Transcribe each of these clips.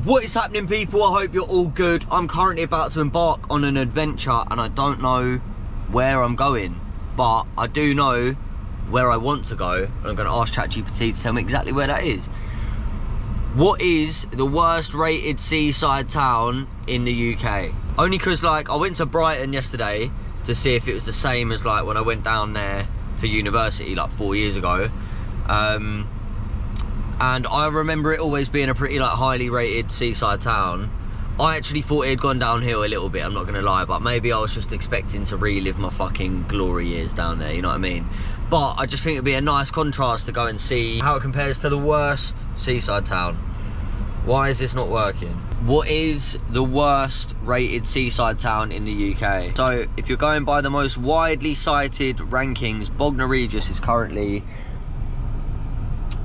What is happening, people? I hope you're all good. I'm currently about to embark on an adventure and I don't know where I'm going, but I do know where I want to go, and I'm going to ask ChatGPT to tell me exactly where that is. What is the worst rated seaside town in the UK? Only because, like, I went to Brighton yesterday to see if it was the same as, like, when I went down there for university, like, 4 years ago. And I remember it always being a pretty, like, highly rated seaside town. I actually thought it had gone downhill a little bit, I'm not going to lie, but maybe I was just expecting to relive my fucking glory years down there, you know what I mean? But I just think it'd be a nice contrast to go and see how it compares to the worst seaside town. Why is this not working? What is the worst rated seaside town in the UK? So, if you're going by the most widely cited rankings, Bognor Regis is currently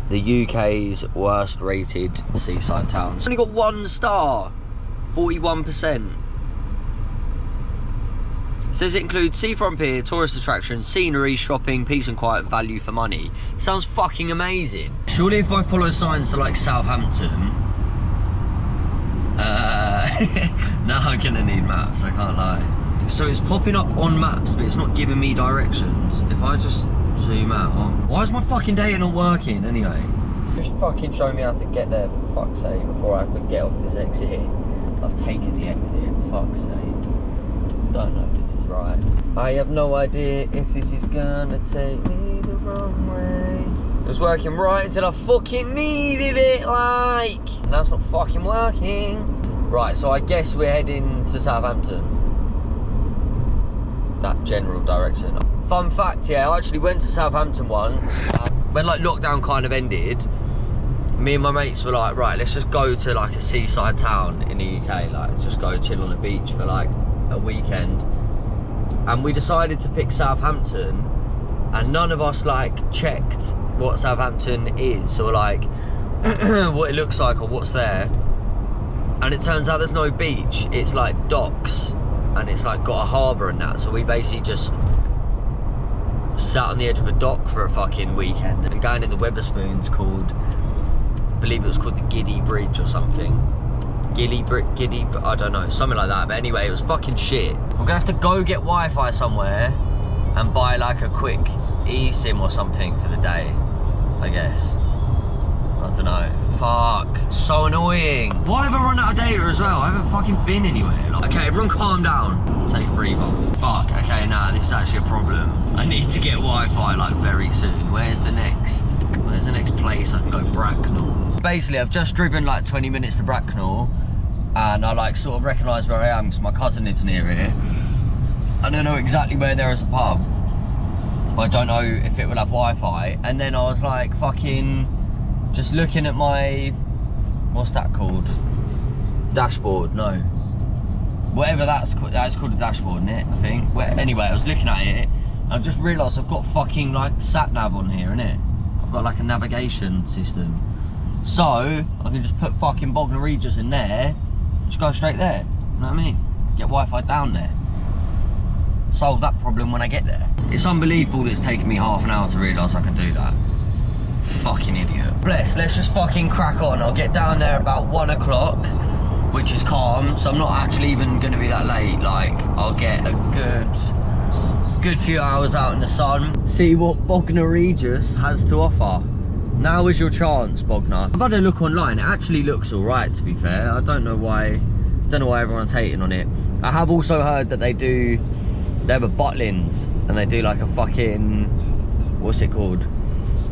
the UK's worst rated seaside town. It's only got 1 star, 41%. It says it includes seafront pier, tourist attractions, scenery, shopping, peace and quiet, value for money. Sounds fucking amazing. Surely if I follow signs to like Southampton, now I'm gonna need maps, I can't lie. So it's popping up on maps, but it's not giving me directions. If I just zoom out. Why is my fucking data not working anyway? Just fucking show me how to get there, for fuck's sake, before I have to get off this exit. I've taken the exit, for fuck's sake. Don't know if this is right. I have no idea if this is gonna take me the wrong way. It was working right until I fucking needed it, like. Now it's not fucking working. Right, so I guess we're heading to Southampton. That general direction. Fun fact, yeah, I actually went to Southampton once. When like lockdown kind of ended, me and my mates were like, right, let's just go to like a seaside town in the UK. Like, let's just go chill on the beach for like a weekend. And we decided to pick Southampton, and none of us like checked what Southampton is, or like what it looks like or what's there. And it turns out there's no beach. It's like docks, and it's like got a harbour and that. So we basically just sat on the edge of a dock for a fucking weekend, and going in the Wetherspoons called, I believe it was called the Giddy Bridge or something. Giddy, I don't know, something like that. But anyway, it was fucking shit. We're gonna have to go get Wi-Fi somewhere and buy like a quick eSIM or something for the day, I guess. I don't know. Fuck, so annoying. Why have I run out of data as well? I haven't fucking been anywhere. Like, okay, everyone calm down. Take a breather. Fuck, okay, nah, this is actually a problem. I need to get Wi-Fi like very soon. Where's the next place I can go? Bognor. Basically, I've just driven like 20 minutes to Bognor, and I like sort of recognise where I am because my cousin lives near it. I don't know exactly where there is a pub. I don't know if it will have Wi-Fi. And then I was like fucking just looking at my, what's that called? Dashboard, no. Whatever that's called a dashboard, isn't it? I think. Well, anyway, I was looking at it, and I've just realised I've got fucking like sat nav on here, innit? I've got like a navigation system. So I can just put fucking Bognor Regis in there, just go straight there. You know what I mean? Get Wi-Fi down there. Solve that problem when I get there. It's unbelievable that it's taken me half an hour to realise I can do that. Fucking idiot. Bless, let's just fucking crack on. I'll get down there about 1 o'clock, which is calm, so I'm not actually even going to be that late. Like, I'll get a good few hours out in the sun, see what Bognor Regis has to offer. Now is your chance, Bognor. I've had a look online. It actually looks all right, to be fair. I don't know why everyone's hating on it. I have also heard that they have a Butlins, and they do like a fucking, what's it called?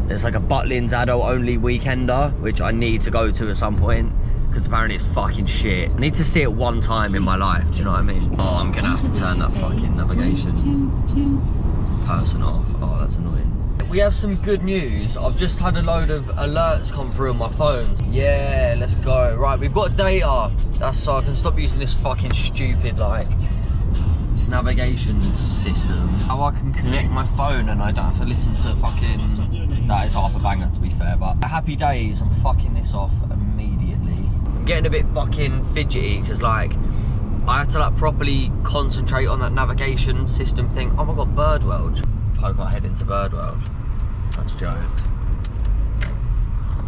It's like a Butlins adult only weekender, which I need to go to at some point, because apparently it's fucking shit. I need to see it one time in my life, do you know what I mean? Oh, I'm gonna have to turn that fucking navigation person off. Oh, that's annoying. We have some good news. I've just had a load of alerts come through on my phone. Yeah, let's go. Right, we've got data. That's so I can stop using this fucking stupid, like, navigation system. How I can connect my phone and I don't have to listen to fucking, that is half a banger to be fair, but happy days. I'm fucking this off immediately. I'm getting a bit fucking fidgety because like I had to like properly concentrate on that navigation system thing. Oh my god, Birdworld. Poke our head into Birdworld. That's jokes.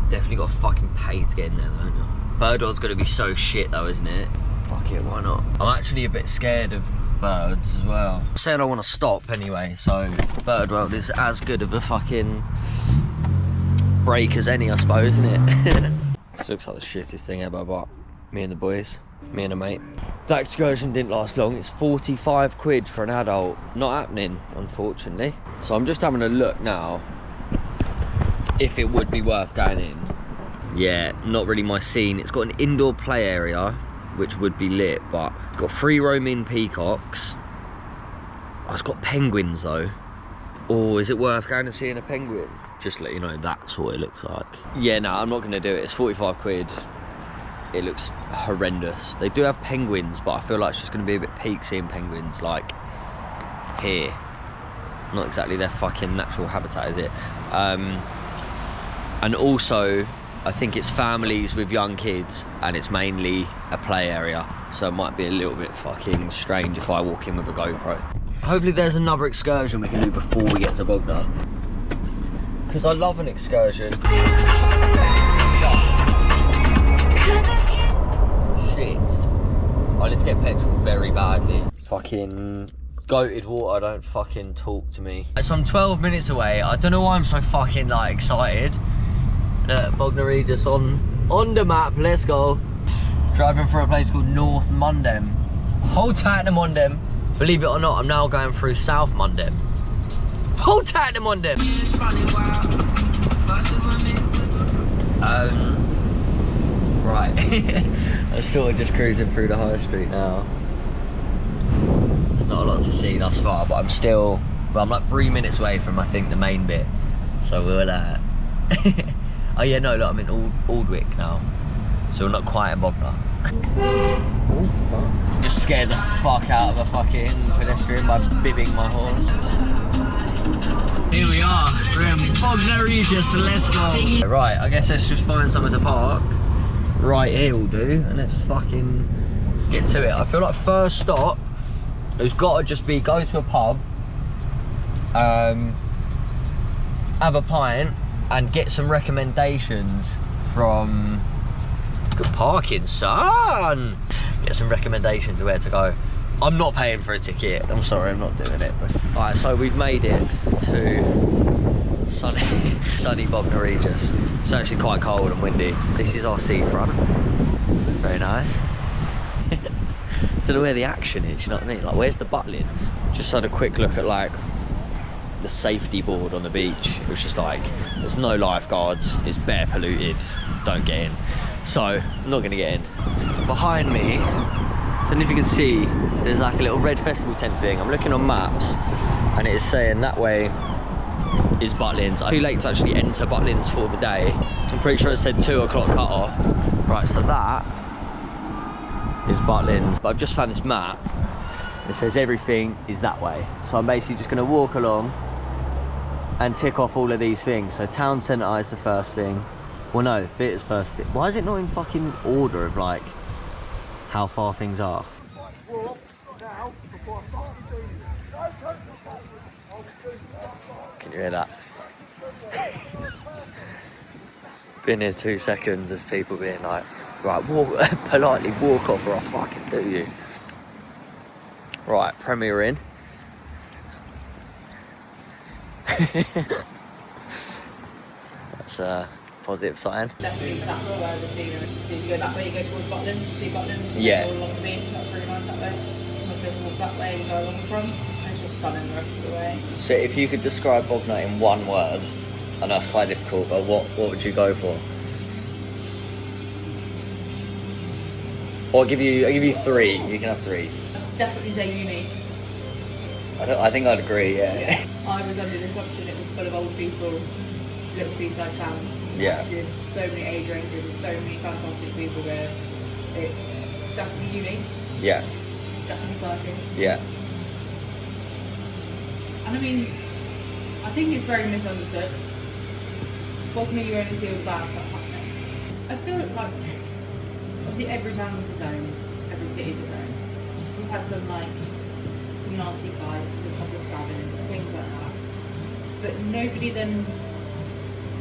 Definitely got to fucking pay to get in there though, don't you? Birdwell's gonna be so shit though, isn't it? Fuck it, why not? I'm actually a bit scared of birds as well. I said I want to stop anyway, so Birdwell is as good of a fucking break as any, I suppose, isn't it? This looks like the shittest thing ever, but me and the boys, me and a mate. That excursion didn't last long. It's 45 quid for an adult. Not happening, unfortunately. So I'm just having a look now if it would be worth going in. Yeah, not really my scene. It's got an indoor play area, which would be lit, but it's got free roaming peacocks. Oh, it's got penguins though. Or is it worth going and seeing a penguin? Just to let you know, that's what it looks like. Yeah, no, I'm not gonna do it. It's 45 quid. It looks horrendous. They do have penguins, but I feel like it's just gonna be a bit peak seeing penguins like here. Not exactly their fucking natural habitat, is it? And also, I think it's families with young kids and it's mainly a play area. So it might be a little bit fucking strange if I walk in with a GoPro. Hopefully there's another excursion we can do before we get to Bognor. Because I love an excursion. Shit. I need to get petrol very badly. Fucking goated water, don't fucking talk to me. So I'm 12 minutes away. I don't know why I'm so fucking like excited. Bognor Regis on the map, let's go. Driving through a place called North Mundham. Hold tight to Mundham. Believe it or not, I'm now going through South Mundham. Hold tight to Mundham. Right. I'm sort of just cruising through the high street now. There's not a lot to see thus far, but I'm still, well, I'm like 3 minutes away from, I think, the main bit. So we'll, oh yeah, no, look, I'm in Aldwick now. So we're not quite in Bognor. Oh, fuck. Just scared the fuck out of a fucking pedestrian by bibbing my horse. Here we are, we're in Bognor Regis, so let's go. Right, I guess let's just find somewhere to park. Right here will do, and let's get to it. I feel like first stop, it's got to just be go to a pub, have a pint, and get some recommendations from good parking, son. Get some recommendations of where to go. I'm not paying for a ticket. I'm sorry, I'm not doing it. All right, so we've made it to sunny Bognor Regis. It's actually quite cold and windy. This is our seafront. Very nice. Don't know where the action is, you know what I mean? Like, where's the Butlins? Just had a quick look at like the safety board on the beach. It was just like, there's no lifeguards, it's bare polluted, don't get in. So I'm not gonna get in. Behind me, don't know if you can see, there's like a little red festival tent thing. I'm looking on maps and it is saying that way is Butlins. I'm too late to actually enter Butlins for the day. I'm pretty sure it said 2 o'clock cut off. Right, so that is Butlins. But I've just found this map. It says everything is that way. So I'm basically just gonna walk along and tick off all of these things. So town centre is the first thing. Well no, theatre's first. Why is it not in fucking order of like how far things are? Can you hear that? Been here 2 seconds, there's people being like, right, politely walk off or I'll fucking do you. Right, Premier in. That's a positive sign. Definitely that's where the scenery. If you go that way, you go towards Butlins, you see Butlins, yeah. All along the beach, that's really nice that way. Also walk that way and go along the front, and it's just stunning the rest of the way. So if you could describe Bognor in one word, I know it's quite difficult, but what would you go for? Or I'll give you 3, you can have 3. Definitely say unique. I think I'd agree, yeah. I was under the assumption it was full of old people, little seaside town. Yeah. There's so many age ranges, there's so many fantastic people there. It's definitely unique. Yeah. Definitely quirky. Yeah. And I mean, I think it's very misunderstood. Bognor, you only see all the bad stuff happening. I feel like, obviously every town is its own, every city is its own. We've had some like nasty fights, there's a couple of stabbings, things like that. But nobody then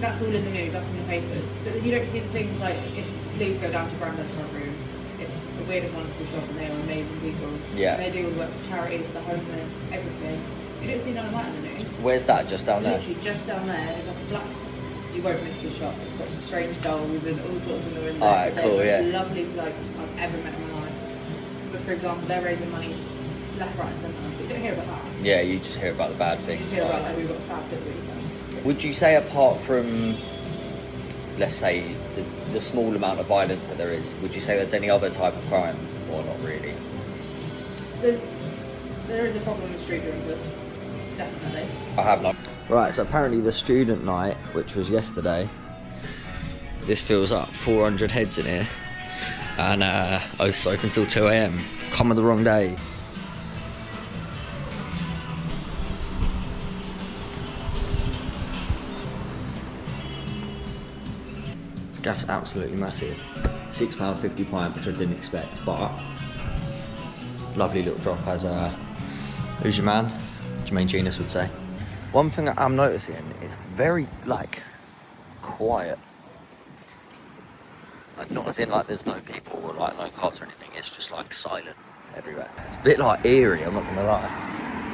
that's all in the news, that's in the papers. But then you don't see the things like if police go down to Grandad's front room, it's a weird and wonderful shop and they are amazing people. Yeah. And they do all the work for charities, the homeless, everything. You don't see none of that in the news. Where's that? Just down there? Literally just down there, there's like a black... You won't miss the shop. It's got strange dolls and all sorts in the window. Alright, cool, the yeah. lovely blokes I've ever met in my life. But for example, they're raising money left, right and centre. But you don't hear about that. Yeah, you just hear about the bad You things. just hear about like we got stabbed at the weekend. Would you say apart from, let's say, the small amount of violence that there is, would you say there's any other type of crime or not really? There is a problem with street drinkers. Definitely. I have not. Right, so apparently the student night, which was yesterday, this fills up 400 heads in here, and it's open until 2 AM. Come on the wrong day. This gaff's absolutely massive. £6.50 pint, which I didn't expect, but lovely little drop as who's your man? Jermaine Genius would say. One thing that I'm noticing is very, like, quiet. Like, not as in, like, there's no people or, like, no cars or anything. It's just, like, silent everywhere. It's a bit, like, eerie, I'm not gonna lie.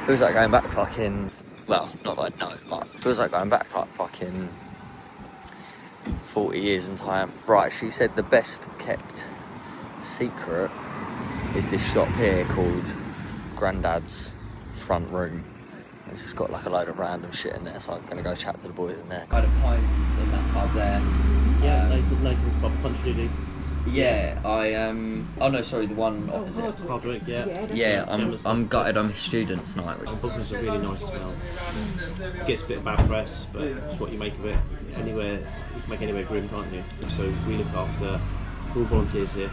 Feels like going back fucking... Well, not that I know, but feels like going back, like, fucking 40 years in time. Right, she said the best kept secret is this shop here called Grandad's Front Room. It's just got like a load of random shit in there, so I'm gonna go chat to the boys in there. I had a pint in that pub there. Yeah, Nathan's pub, Punch Lily. Yeah, oh no, sorry, the one opposite. Hardwick, yeah. Yeah, I'm gutted on his students' night. Bognor's a really nice smell. Gets a bit of bad press, but it's what you make of it. Anywhere, you can make anywhere grim, can't you? So we look after, we're all volunteers here.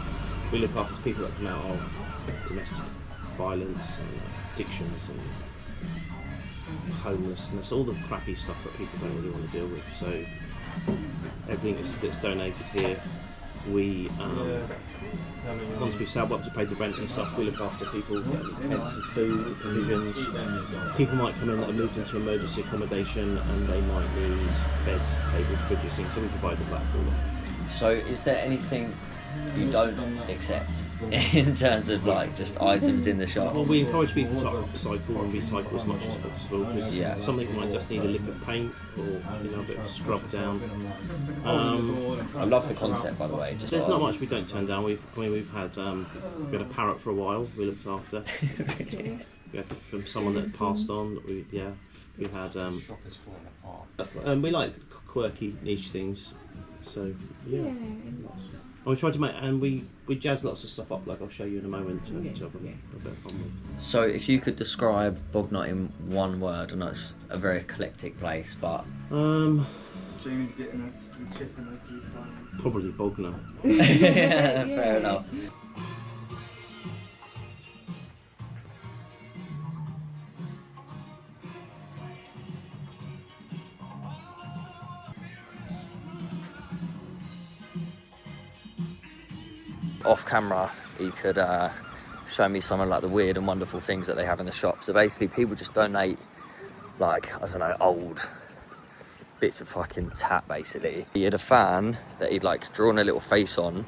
We look after people that come out of domestic violence and addictions and homelessness, all the crappy stuff that people don't really want to deal with. So everything that's donated here, we once we sell up to pay the rent and stuff, we look after people that need tents and food, provisions. People might come in that have moved into emergency accommodation and they might need beds, tables, fridges, things, so we provide the platform. So is there anything you don't accept in terms of like just items in the shop? Well, we encourage people to upcycle and recycle as much as possible, because Yeah. something might just need a lick of paint or a bit of scrub down. I love the concept, by the way. Just There's not much we don't turn down. We've had we had a parrot for a while. We looked after. We had from someone that passed on. We had we like quirky niche things. So yeah. And we try to make, and we jazz lots of stuff up, like I'll show you in a moment, to have a bit of fun with. So if you could describe Bognor in one word, I know it's a very eclectic place, but... Jamie's getting it, chipping it 3 times. Probably Bognor. Yeah, fair enough. Off camera, you could show me some of like the weird and wonderful things that they have in the shop. So basically people just donate like, I don't know, old bits of fucking tat basically. He had a fan that he'd like drawn a little face on,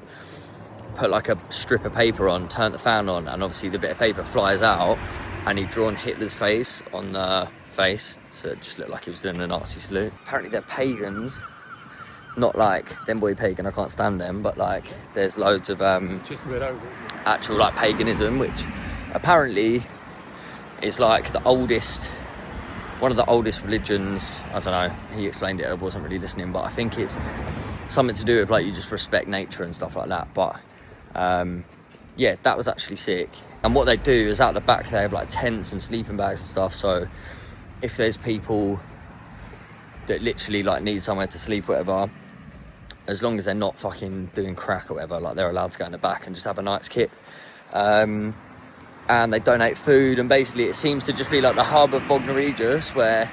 put like a strip of paper on, turned the fan on, and obviously the bit of paper flies out, and he'd drawn Hitler's face on the face, so it just looked like he was doing a Nazi salute. Apparently they're pagans. Not like them boy pagan, I can't stand them, but like there's loads of actual like paganism, which apparently is like the oldest, one of the oldest religions. I don't know, he explained it, I wasn't really listening, but I think it's something to do with like you just respect nature and stuff like that. But yeah, that was actually sick. And what they do is out the back they have like tents and sleeping bags and stuff, so if there's people that literally like need somewhere to sleep, whatever, as long as they're not fucking doing crack or whatever, like they're allowed to go in the back and just have a night's kip. And they donate food, and basically it seems to just be like the hub of Bognor Regis, where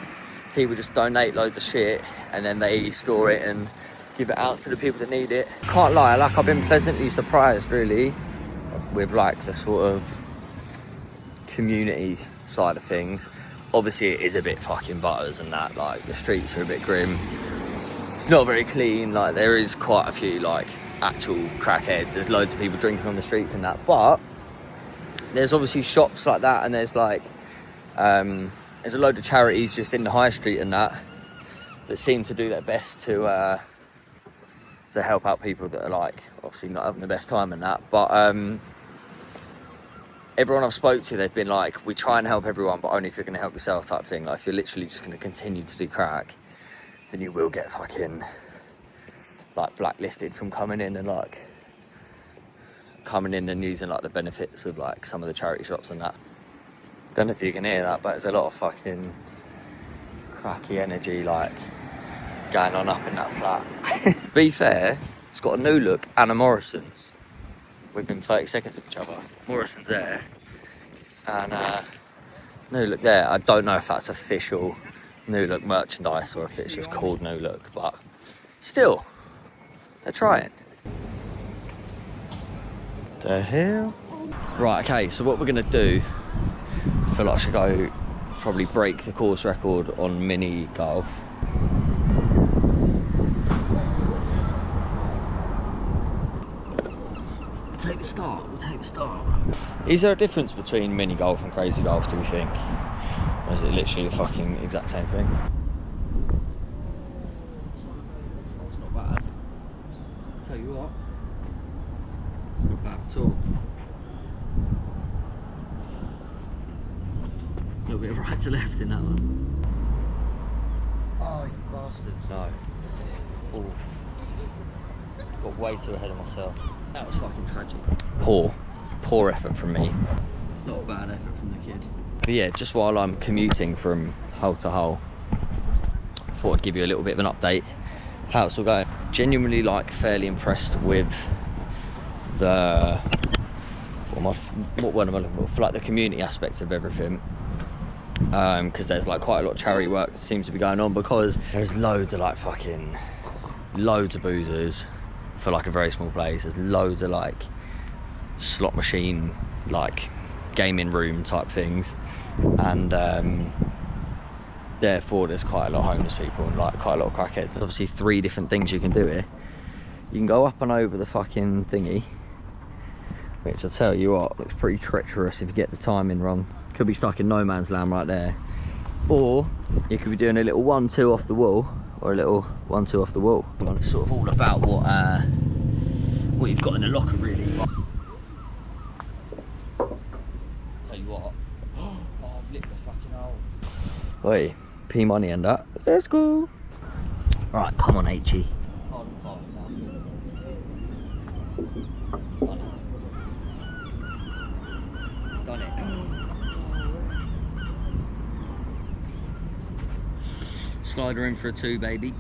people just donate loads of shit and then they store it and give it out to the people that need it. Can't lie, like I've been pleasantly surprised really with like the sort of community side of things. Obviously it is a bit fucking butters and that, like the streets are a bit grim, It's not very clean. Like, there is quite a few like actual crackheads. There's loads of people drinking on the streets and that, but there's obviously shops like that, and there's like there's a load of charities just in the high street and that seem to do their best to help out people that are like obviously not having the best time and that. But everyone I've spoke to, they've been like, we try and help everyone, but only if you're going to help yourself type thing. Like, if you're literally just going to continue to do crack, then you will get fucking like blacklisted from coming in and using like the benefits of like some of the charity shops and that. Don't know if you can hear that, but there's a lot of fucking cracky energy like going on up in that flat. To be fair, it's got a New Look and a Morrison's within 30 seconds of each other. Morrison's there and New Look there. I don't know if that's official New Look merchandise or if it's just called New Look, but still, they're trying. The hell? Right, okay, so what we're gonna do, I feel like I should go probably break the course record on mini golf. We'll take the start. Is there a difference between mini golf and crazy golf, do we think? Or is it literally the fucking exact same thing? It's not bad. I'll tell you what. It's not bad at all. A little bit of right to left in that one. Oh, you bastards. No. Oh. Got way too ahead of myself. That was fucking tragic. Poor effort from me. It's not a bad effort from the kid. But yeah, just while I'm commuting from hole to hole, I thought I'd give you a little bit of an update how it's all going. Genuinely like fairly impressed with the what word am I looking for like the community aspect of everything, because there's like quite a lot of charity work that seems to be going on, because there's loads of boozers for like a very small place. There's loads of like slot machine like gaming room type things, and therefore there's quite a lot of homeless people and like quite a lot of crackheads. There's obviously 3 different things you can do here. You can go up and over the fucking thingy, which I tell you what, looks pretty treacherous if you get the timing wrong. Could be stuck in no man's land right there. Or you could be doing a little 1-2 off the wall, or a little 1-2 off the wall. It's sort of all about what you've got in the locker, really. Tell you what, oh, I've licked the fucking hole. Oi, P money and that. Let's go. Right, come on, H-E. He's done it. Slider in for a 2, baby.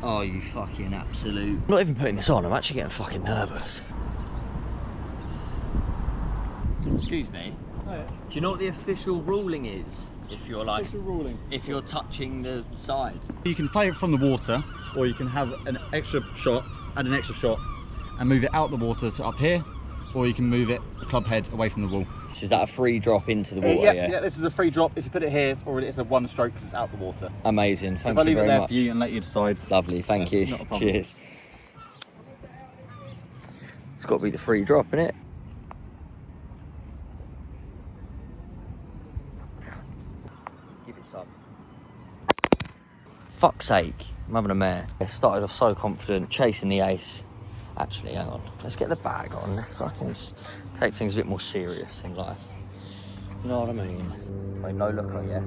Oh, you fucking absolute. I'm not even putting this on, I'm actually getting fucking nervous. Excuse me. Oh, yeah. Do you know what the official ruling is? If you're like, if you're touching the side. You can play it from the water, or you can have an extra shot, add an extra shot, and move it out the water to up here, or you can move it club head away from the wall. Is that a free drop into the water? Yeah, this is a free drop. If you put it here, it's a 1 stroke because it's out the water. Amazing. So Thank if I you leave it very there much. for you and let you decide. Lovely. Thank you. Not a problem. Cheers. It's got to be the free drop, innit? Give it some. Fuck's sake, I'm having a mare. I started off so confident, chasing the ace. Actually, hang on. Let's get the bag on. Let's fucking take things a bit more serious in life. You know what I mean? Wait, no looker, yeah?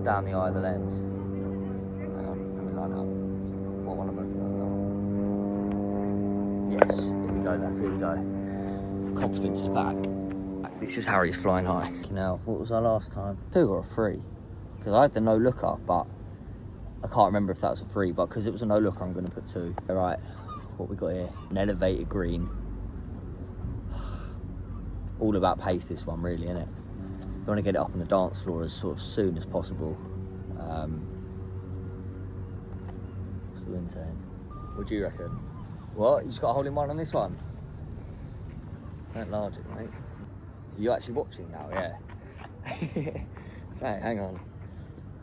Down the eye of the lens. Hang on, let me line up. What one am I looking at now? Yes, here we go, lads, here we go. Confidence is back. This is Harry's flying high. Now, what was our last time? 2 or a 3? Because I had the no looker, but I can't remember if that was a 3, but because it was a no looker, I'm going to put 2. All right, what we got here? An elevated green. All about pace, this one, really, isn't it? You want to get it up on the dance floor as sort of soon as possible. What's the wind saying? What do you reckon? What? You just got a hole in one on this one? Don't large it, mate. Are you actually watching now? Yeah. Okay, hang on.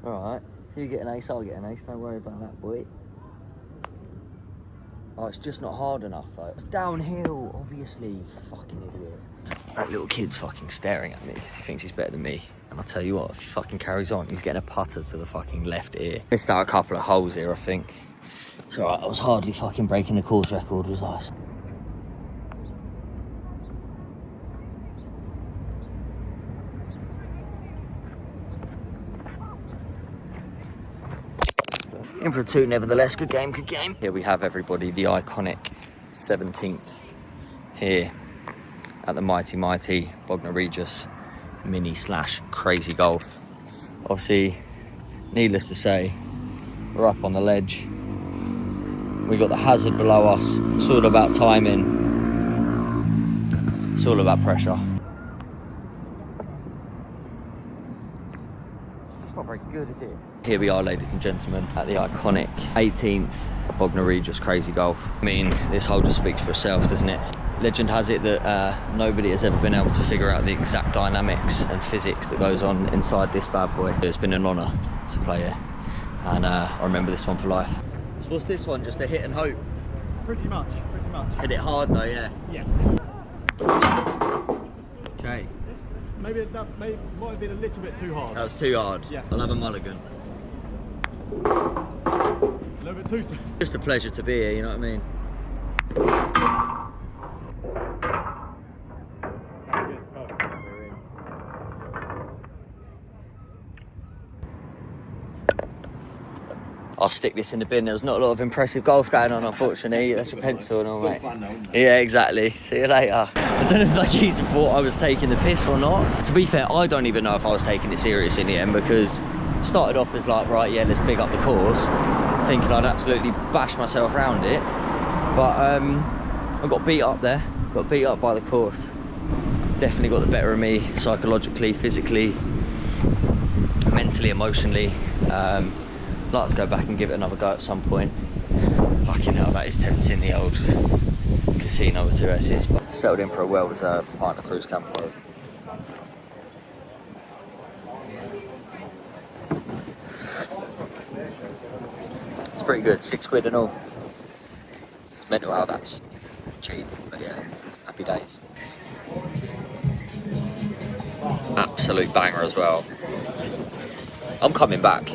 All right. If you get an ace, I'll get an ace. Don't worry about that, boy. Oh, it's just not hard enough, though. It's downhill, obviously. Fucking idiot. That little kid's fucking staring at me because he thinks he's better than me. And I'll tell you what, if he fucking carries on, he's getting a putter to the fucking left ear. Missed out a couple of holes here, I think. It's alright, I was hardly fucking breaking the course record, was I? In for a 2, nevertheless. Good game, good game. Here we have everybody, the iconic 17th here at the mighty Bognor Regis mini/crazy golf. Obviously, needless to say, we're up on the ledge. We got the hazard below us. It's all about timing. It's all about pressure. It's not very good, is it? Here we are, ladies and gentlemen, at the iconic 18th Bognor Regis Crazy Golf. I mean, this hole just speaks for itself, doesn't it? Legend has it that nobody has ever been able to figure out the exact dynamics and physics that goes on inside this bad boy. It's been an honour to play here, and I remember this one for life. So what's this one, just a hit and hope? Pretty much. Hit it hard though, yeah? Yes. Okay. Maybe that might have been a little bit too hard. That was too hard. Yeah. I'll have a mulligan. A little bit too soon. Just a pleasure to be here, you know what I mean? I'll stick this in the bin. There was not a lot of impressive golf going on, unfortunately. That's your pencil and all, mate. Yeah, exactly. See you later. I don't know if that geezer thought I was taking the piss or not. To be fair, I don't even know if I was taking it serious in the end, because it started off as like, right, yeah, let's big up the course, thinking I'd absolutely bash myself around it. But I got beat up there. Got beat up by the course. Definitely got the better of me psychologically, physically, mentally, emotionally. I'd like to go back and give it another go at some point. Fucking hell, that is tempting, the old casino with 2 S's. But settled in for a well-deserved partner cruise camp home. It's pretty good, £6 and all. It's mental how that's cheap, but yeah, happy days. Absolute banger as well. I'm coming back.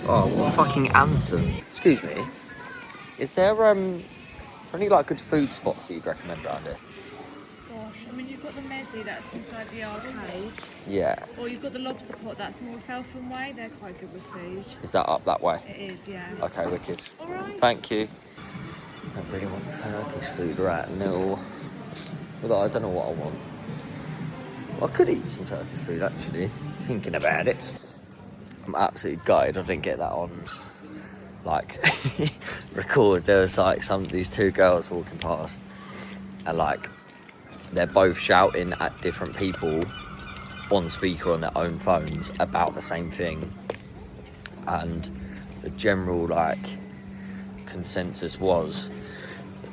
Oh, what a fucking anthem. Excuse me. Is there any like good food spots that you'd recommend around here? Gosh, I mean, you've got the mezzy that's inside the arcade. Yeah. Or you've got the lobster pot that's more Feltham way. They're quite good with food. Is that up that way? It is, yeah. Okay, wicked. Alright. Thank you. I don't really want Turkish food right now. Although I don't know what I want. Well, I could eat some Turkish food actually, thinking about it. I'm absolutely gutted I didn't get that on, like, record. There was like these 2 girls walking past, and like, they're both shouting at different people on speaker on their own phones about the same thing. And the general like consensus was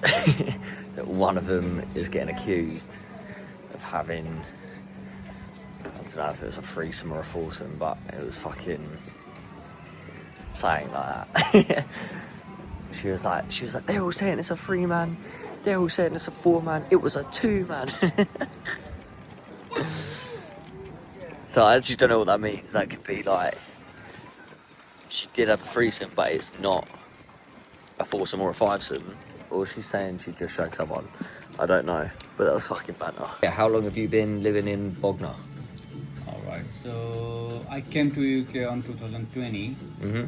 that one of them is getting accused of having, I don't know if it was a threesome or a foursome, but it was fucking saying like that. She was like, they're all saying it's a 3-man, they're all saying it's a 4-man, it was a 2-man. So I actually don't know what that means. That could be like, she did have a threesome, but it's not a foursome or a fivesome. Or she's saying she just shagged someone. I don't know, but that was fucking banter. Yeah, how long have you been living in Bognor? Alright, so I came to UK on 2020,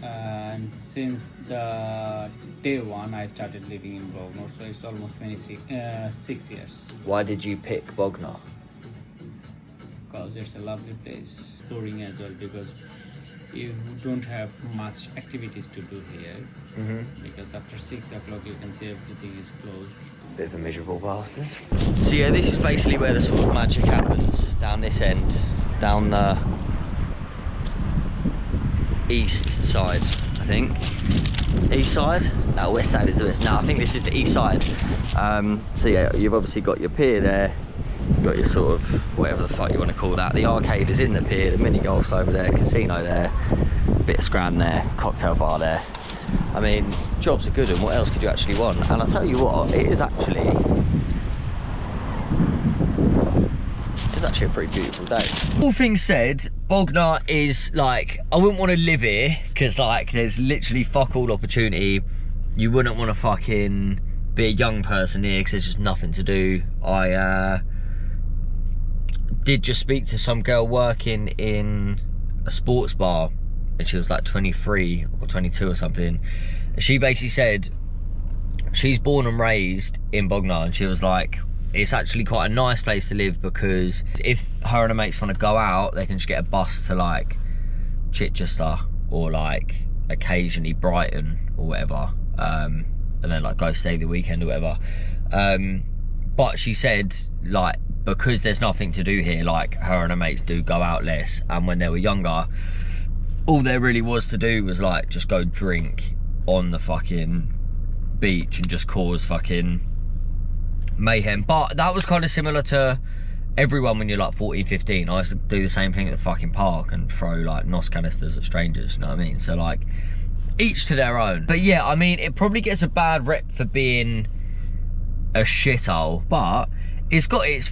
and since the day one I started living in Bognor, so it's almost 6 years. Why did you pick Bognor? Because it's a lovely place, touring as well, because you don't have much activities to do here, because after 6 o'clock you can see everything is closed. Bit of a miserable bastard. So yeah, this is basically where the sort of magic happens, down this end, down the east side, I think. East side? No, west side is the west. No, I think this is the east side. So yeah, you've obviously got your pier there. You've got your sort of, whatever the fuck you want to call that. The arcade is in the pier, the mini golf's over there, casino there, bit of scran there, cocktail bar there. I mean, jobs are good, and what else could you actually want? And I'll tell you what, it's actually a pretty beautiful day. All things said, Bognor is like, I wouldn't want to live here because like there's literally fuck all opportunity. You wouldn't want to fucking be a young person here because there's just nothing to do. I did just speak to some girl working in a sports bar, and she was like 23 or 22 or something. She basically said she's born and raised in Bognor, and she was like, it's actually quite a nice place to live because if her and her mates want to go out, they can just get a bus to like Chichester or like occasionally Brighton or whatever, and then like go stay the weekend or whatever. But she said like, because there's nothing to do here, like her and her mates do go out less, and when they were younger, all there really was to do was like just go drink on the fucking beach and just cause fucking mayhem. But that was kind of similar to everyone when you're like 14, 15. I used to do the same thing at the fucking park and throw like NOS canisters at strangers, you know what I mean? So like, each to their own. But yeah, I mean, it probably gets a bad rep for being a shithole, but it's got its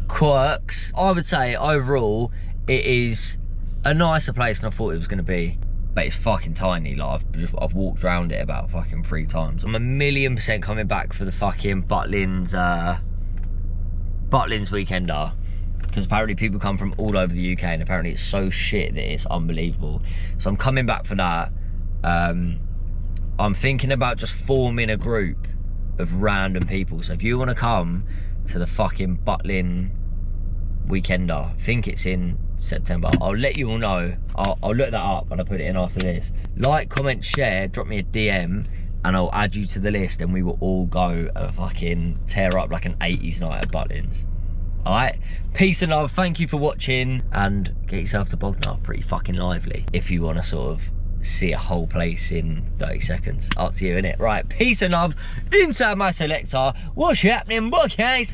quirks. I would say overall it is a nicer place than I thought it was going to be. But it's fucking tiny. Like I've walked around it about fucking 3 times. I'm 1,000,000% coming back for the fucking Butlins weekender, because apparently people come from all over the UK, and apparently it's so shit that it's unbelievable. So I'm coming back for that. I'm thinking about just forming a group of random people. So if you want to come to the fucking Butlin weekender, I think it's in September, I'll let you all know. I'll look that up and I'll put it in after this. Like, comment, share, drop me a DM, and I'll add you to the list, and we will all go and fucking tear up like an 80s night at Butlins. Alright, peace and love, thank you for watching, and get yourself to Bognor, pretty fucking lively, if you want to sort of see a whole place in 30 seconds. Up to you, innit? Right, peace and love, inside my selector, what's happening, bookcase?